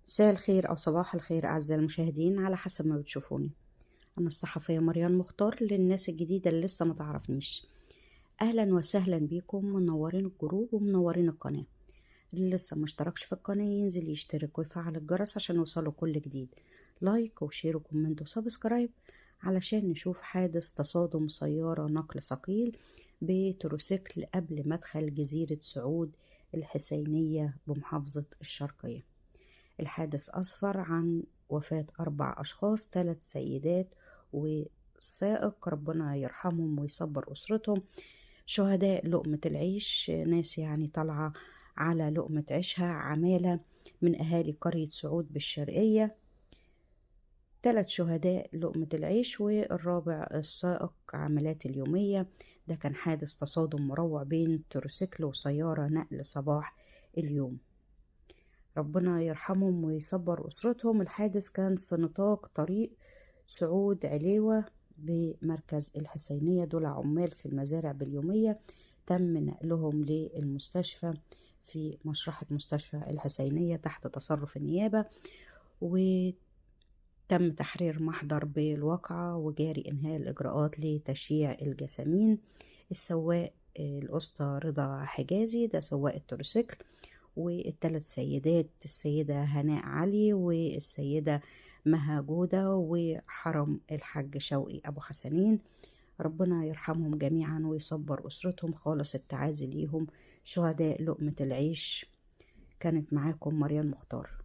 مساء الخير أو صباح الخير أعزائي المشاهدين على حسب ما بتشوفوني. أنا الصحفية مريان مختار للناس الجديدة اللي لسه ما تعرفنيش. أهلا وسهلا بيكم، منورين الجروب ومنورين القناة. اللي لسه ما اشتركش في القناة ينزل يشترك ويفعل الجرس عشان يوصله كل جديد. لايك وشير وكومنت وسبسكرايب علشان نشوف حادث تصادم سيارة نقل ثقيل بتروسيكل قبل مدخل جزيرة سعود الحسينية بمحافظة الشرقية. الحادث أسفر عن وفاة 4 أشخاص، 3 سيدات وسائق، ربنا يرحمهم ويصبر أسرتهم. شهداء لقمة العيش، ناس يعني طالعة على لقمة عيشها، عمالة من أهالي قرية سعود بالشرقية. 3 شهداء لقمة العيش، والرابع السائق عملات اليومية. ده كان حادث تصادم مروع بين تروسيكل وسيارة نقل صباح اليوم. ربنا يرحمهم ويصبر أسرتهم. الحادث كان في نطاق طريق سعود عليوة بمركز الحسينية. دول عمال في المزارع باليومية، تم نقلهم للمستشفى في مشرحة مستشفى الحسينية تحت تصرف النيابة، وتم تحرير محضر بالواقعة وجاري إنهاء الإجراءات لتشييع الجسامين. السواق الأسطى رضا حجازي، ده سواق التروسيكل، والثلاث سيدات السيدة هناء علي والسيدة مها جودة وحرم الحاج شوقي أبو حسنين. ربنا يرحمهم جميعا ويصبر أسرتهم، خالص التعازي ليهم شهداء لقمة العيش. كانت معاكم مريم مختار.